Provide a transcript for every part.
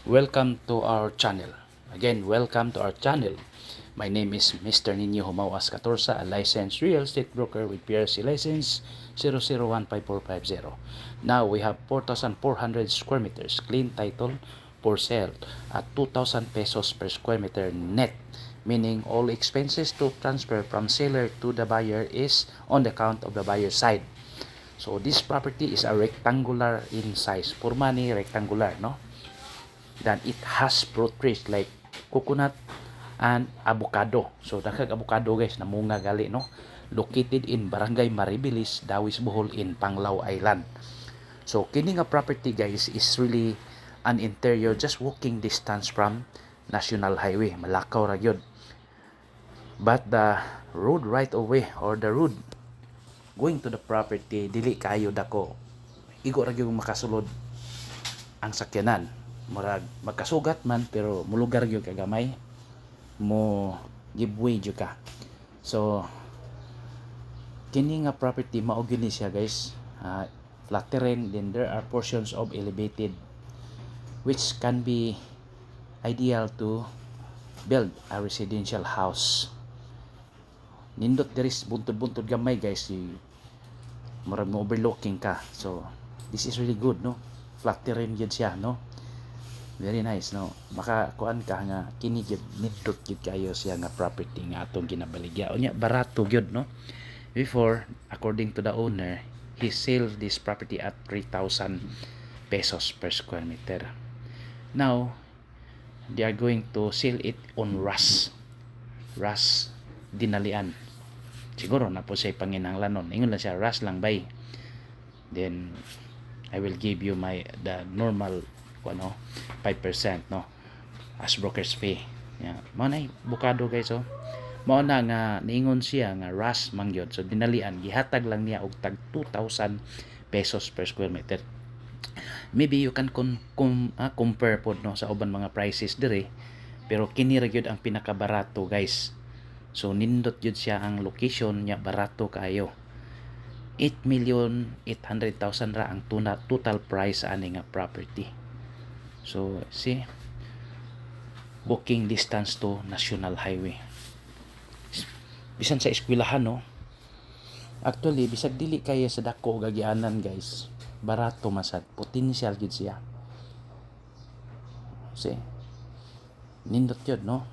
Welcome to our channel. Again, welcome to our channel. My name is Mr. Nino Humawas Catorsa, a licensed real estate broker with PRC license 00154550. Now we have 4,400 square meters clean title for sale at 2,000 pesos per square meter net, meaning all expenses to transfer from seller to the buyer is on the account of the buyer side. So this property is a rectangular in size. For money, rectangular, no? Then it has fruit trees like coconut and avocado. So daghang avocado guys, namunga gali, no? Located in Barangay Maribilis, Dawis, Bohol in Panglao Island. So kini nga property guys is really an interior just walking distance from National Highway. Malakaw ra gyud. But the road right away or the road going to the property dili kayo dako. Igo ra gyud makasulod ang sakyanan. Murag magkasugat man pero mulugar gyud kagamay mo giveaway jud ka. So kini nga property mao gyud ni siya guys, flat terrain, then there are portions of elevated which can be ideal to build a residential house. Nindot deris buntod-buntod gamay guys, murag mo overlooking ka. So this is really good, no? Flat terrain gyud siya, no? Very nice, no? Makakuan ka nga kini gyud nindot gyud kayo siya nga property nga atong ginabaligya. Unya barato gyud, no? Before, according to the owner, he sold this property at 3,000 pesos per square meter. Now they are going to sell it on RAS dinalian. Siguro na po siya panginahanglanon. Ingon lang siya, RAS lang bay. Then I will give you the normal 5%, no, as broker's fee. Yeah. Mao na bukado guys, oh. Mao na nga niingon siya nga RAS mangyod. So dinalian gihatag lang niya og tag 2,000 pesos per square meter. Maybe you can compare pod, no, sa uban mga prices dire, pero kini ra gyud ang pinakabarato guys. So nindot gyud siya ang location niya, barato kayo. 8,800,000 ra ang total price ani nga property. So see, walking distance to National Highway. Bisan sa eskwelahan, no. Actually bisag dili kaya sa dako gagianan guys, barato masad, potential gid siya. See, nindot yun, no?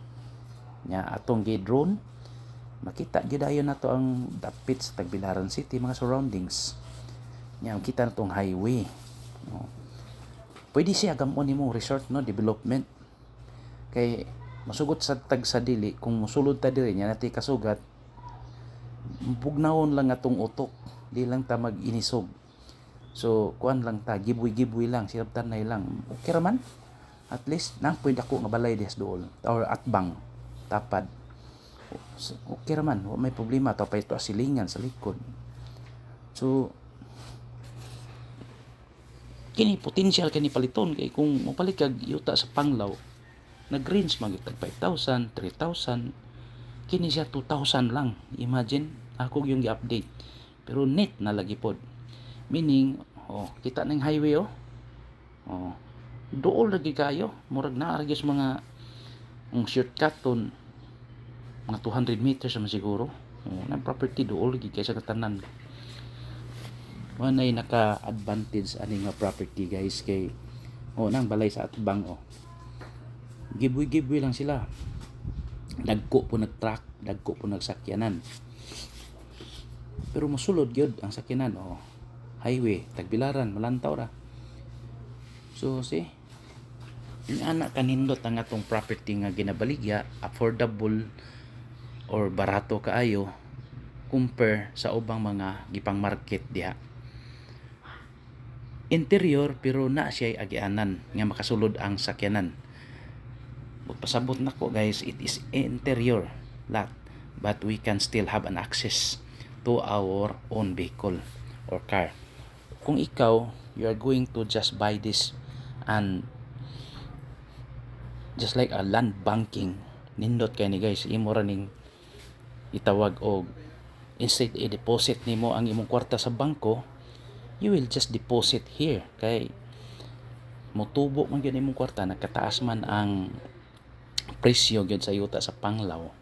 Nya atong gi-drone, makita gid ayon nato ang dapit sa Tagbilaran City, mga surroundings. Nya kita natong highway, no? Pwede siya gamon nimo resort, no, development. Kay masugot sa tag sa dili, kung mosulod ta diri nya nati kasugat, pugnawon lang atong utok, di lang ta mag-inisog. So kuan lang ta, gibuy lang, sirabtanay lang, okay ra man. At least nang pwede ako nga balay des dool or atbang tapad, okay ra man, may problema. Tapay ito asilingan sa likod. So kini potential kani paliton, kay kung mapalit kag yuta sa Panglao, nag-range magitag 5,000, 3,000, kini siya 2,000 lang. Imagine ako yung gi-update, pero net na lagi pod, meaning kita ning highway, dool lagi kayo, murag naa ra gyud mga shortcut ton mga 200 meters naman siguro. Na property dool lagi kaysa katanan. Manay naka-advantage ani nga property guys, kay nang balay sa atbang, giveaway lang sila. Dagko po nag-truck, dagko po nagsakyanan. Pero mosulod gyud ang sakyanan, highway, Tagbilaran, malantaw ra. So see, ana kanindot ang atong property nga ginabaligya, affordable or barato kaayo compare sa ubang mga gipang market diha. Interior pero na siya agianan nga makasulod ang sakyanan. Pasabot nako guys, it is interior lot, but we can still have an access to our own vehicle or car. Kung ikaw, you are going to just buy this and just like a land banking, nindot kay ni guys, imo ra ning itawag og instead i-deposit nimo ang imong kwarta sa bangko, you will just deposit here. Kay motubo man gyud imong kwarta, nagkataas man ang presyo gyud sa yuta sa Panglao.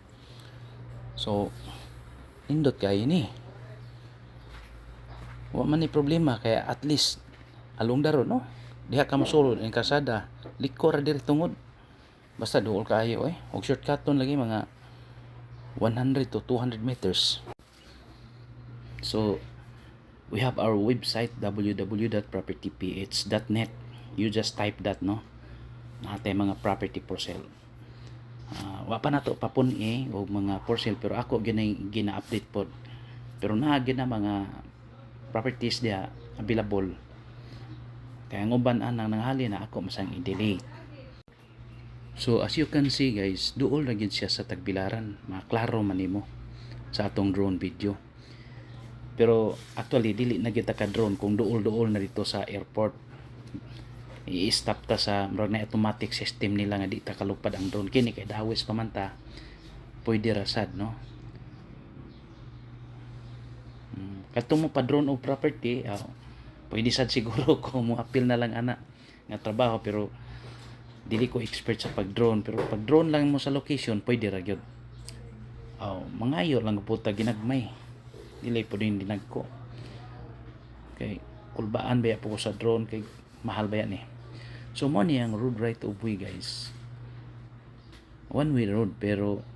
So nindot kay ni. Wa man ni problema kaya at least along daron no. Diha ka mosulod ang kasada, liko ra diri tungod. Basta duol kaayo og shortcut lagi mga 100 to 200 meters. So we have our website www.propertyph.net. You just type that no. Natay mga property for sale. Wa pa nato papun og mga for sale pero ako gina-update pod. Pero naa gyud na mga properties dia available. Kaya nguban anang nanghali na ako masang i-delete. So as you can see guys, duol ra gyud siya sa Tagbilaran. Maklaro man nimo sa atong drone video. Pero actually dili na gyud ta ka drone kung duol-duol na dito sa airport. I-stop ta sa na automatic system nila nga di ta kalupad ang drone kini kay dawis pa man ta. Pwede ra sad no. Katong mo pa drone o property, pwede sad siguro kung mo appeal na lang ana nga trabaho pero dili ko expert sa pag-drone pero pag drone lang mo sa location pwede ra gyud. Mangayo lang puta ginagmay. Dili po din dinagko. Okay, kulbaan baya po ko sa drone kay mahal ba yan So mo ni ang road right of way guys. One way road pero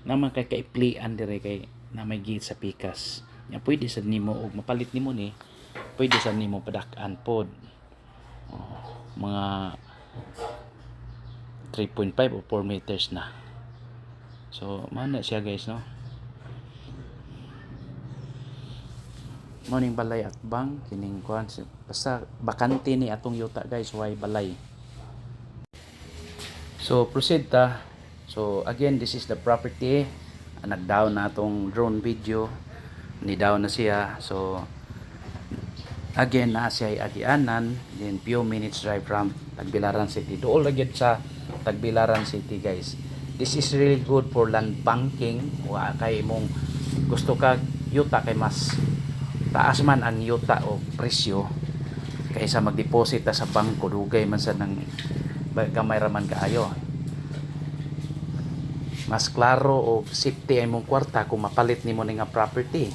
naman kay kaiplian dire kay na may gate sa pikas. Nya pwede sad nimo og mapalit nimo ni pwede sad nimo padak-an pod. Mga 3.5 o 4 meters na. So mana siya guys no. Morning balay at bang kining kuan basta bakante ni atong yuta guys why balay. So proceed ta. So again this is the property. Nag-down na atong drone video. Ni down na siya. So again na siya agianan then few minutes drive from Tagbilaran City. Dool ra gyud sa Tagbilaran City guys. This is really good for land banking. Wa kay mong gusto ka yuta kay mas taas man ang yuta o presyo kaysa mag-deposit sa bangko dugay man sa nang gamay raman kaayo. Mas klaro o safety ay mong kwarta kung mapalit nimo ni nga property.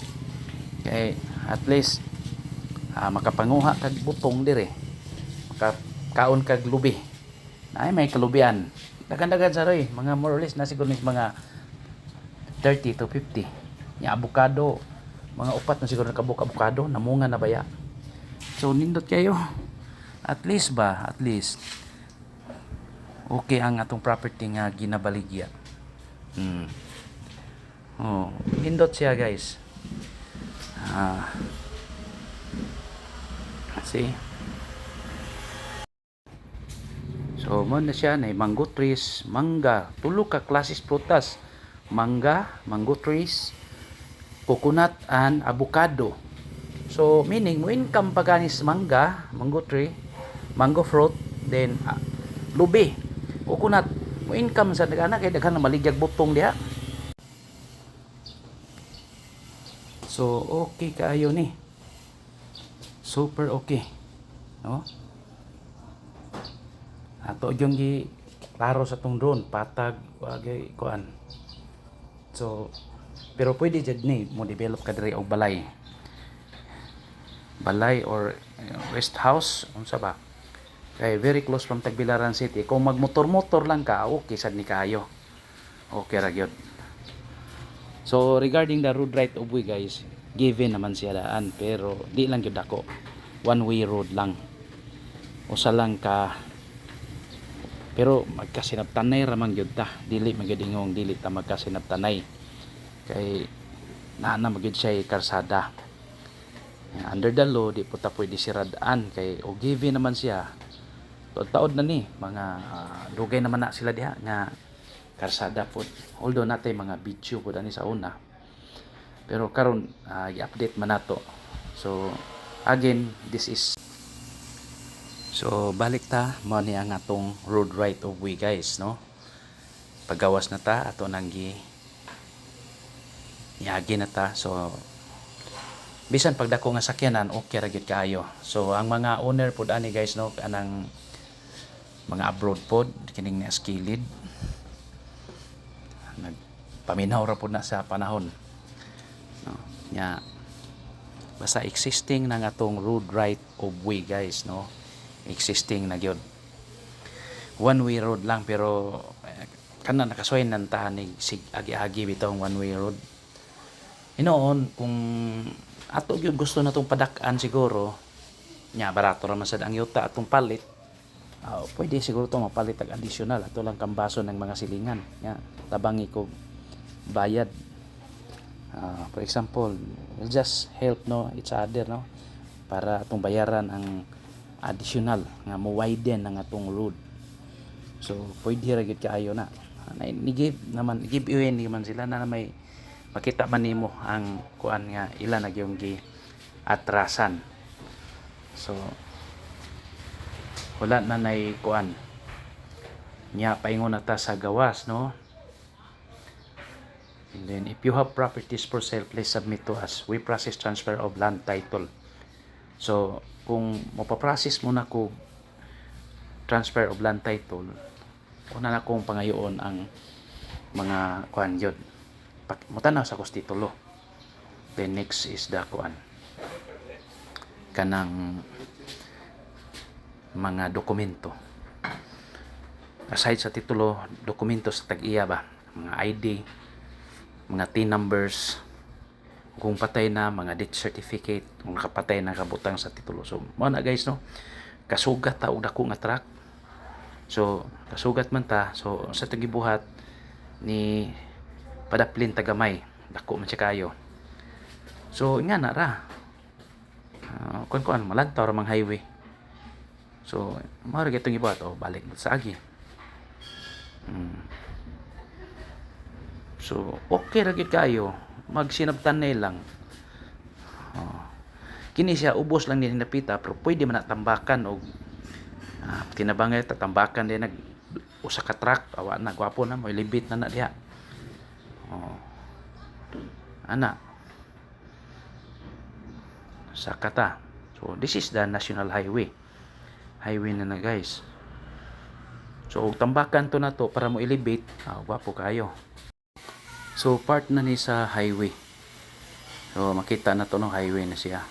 Kay at least makapanguha kag butong dire. Makakaon kag lubi. Ay may kalubian. Dagan-dagan sa roy, mga more or less na siguro mga 30 to 50. Nya avocado mga upat na siguro nakabuk-avocado namunga na baya. So nindot kayo at least okay ang atong property nga ginabaligya. Nindot siya guys. See, so mo na siya na mango trees, mangga, tulo ka klases prutas, mangga, mango trees, coconut and avocado. So meaning mo income paganis mangga, mango tree, mango fruit, then lubi, coconut. Mo income sa dagana kay daghan na maligyag butong diha. So okay kaayo ni. Super okay. No? Ato yung gi klaro sa tong drone, patag wagay kuan. So pero pwede jud ni mo develop ka diri og balay. Balay or rest house unsa ba? Kay very close from Tagbilaran City. Kung magmotor-motor lang ka, okay sad ni kayo. Okay ra gyud. So regarding the road right of way guys, given naman siya daan pero di lang gyud ako. One way road lang. Usa lang ka pero magkasinabtanay ra man gyud ta. Dili magidingong dili ta magkasinabtanay. Kay naa magyud siya karsada. Under the law di po ta pwede siradaan kay o given naman siya. Taod na ni mga dugay naman na sila diha nga karsada pod. Although natay mga video pod ani sa una. Pero karon i-update man nato. So again, this is so balik ta mo ni ang atong road right of way guys, no? Pagawas na ta ato nang iagi na ta. So bisan pagdako nga sakyanan okay ra gyud kaayo. So ang mga owner pod ani guys no kanang mga abroad pod kining na skilled nagpaminaw ra pod na sa panahon, no, nya basta existing na nga tong road right of way guys, no, existing na gyud one way road lang, pero kana nakasuway nan tahan ni sig agi-agi bitong one way road. Inoon kung ato gyud gusto natong padak-an siguro nya barato ra man sad ang yuta atong palit. Pwede siguro to mapalit ag additional ato lang kambaso ng mga silingan nya tabangi ko bayad. For example, we'll just help no each other, no, para atong bayaran ang additional nga mo widen ang atong road. So pwede ra gyud kaayo na ni-give naman, give away naman sila na may makita man nimo ang kuan nga ila na gyung gi atrasan. So wala na nay kuan nya paingon na ta sa gawas, no. And then if you have properties for sale, please submit to us. We process transfer of land title. So kung mapaprocess mo na ko transfer of land title, una na kong pangayoon ang mga kuan yun mutanaw sa titulo. Then next is the kuan kanang mga dokumento aside sa titulo, dokumento sa tag-iya ba, mga ID, mga TIN numbers, kung patay na mga death certificate, kung nakapatay na kabutang sa titulo. So mo na guys, no, kasugat ta og dako nga truck. So kasugat man ta, so sa tagibuhat ni padaplin tagamay dako man siya kayo. So nga na ra kuan malantaw ra mang highway. So mao ra gyud ibuhat balik sa agi. So okay ra gyud kayo magsinabtanay lang. Kini siya ubos lang ni napita, pero pwede man natambakan og tinabangay tatambakan din nag usa ka truck awa na gwapo na mo libit na diha. Ana sa kata. So this is the national highway na guys. So tambakan to na to para mo ilibit, gwapo kayo. So part na ni sa highway. So makita na to no, highway na siya.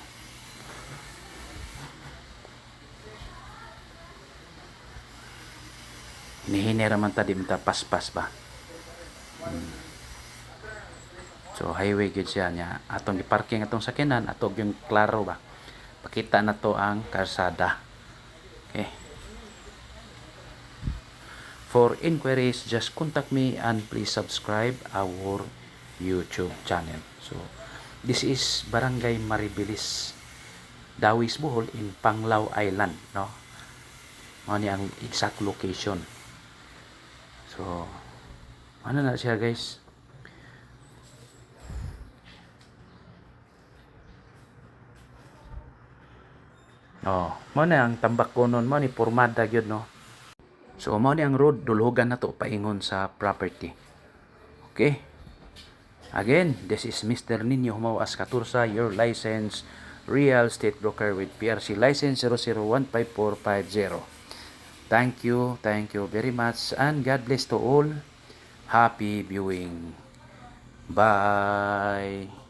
Hinihinera man ta di ta paspas ba. So highway gyud siya nya atong giparking atong sakyanan ato yung klaro ba. Pakita na to ang karsada. Okay. For inquiries, just contact me and please subscribe our YouTube channel. So this is Barangay Maribilis, Dawis, Bohol in Panglao Island, no. Mao ni ang exact location. So ano na siya guys. Mao na ang tambakonon, mao ni pormada gyud, no. So mao ni ang road, dulhogan na to paingon sa property. Okay. Again, this is Mr. Nino Humawas Catursa, your licensed real estate broker with PRC license 0015450. Thank you very much, and God bless to all. Happy viewing. Bye.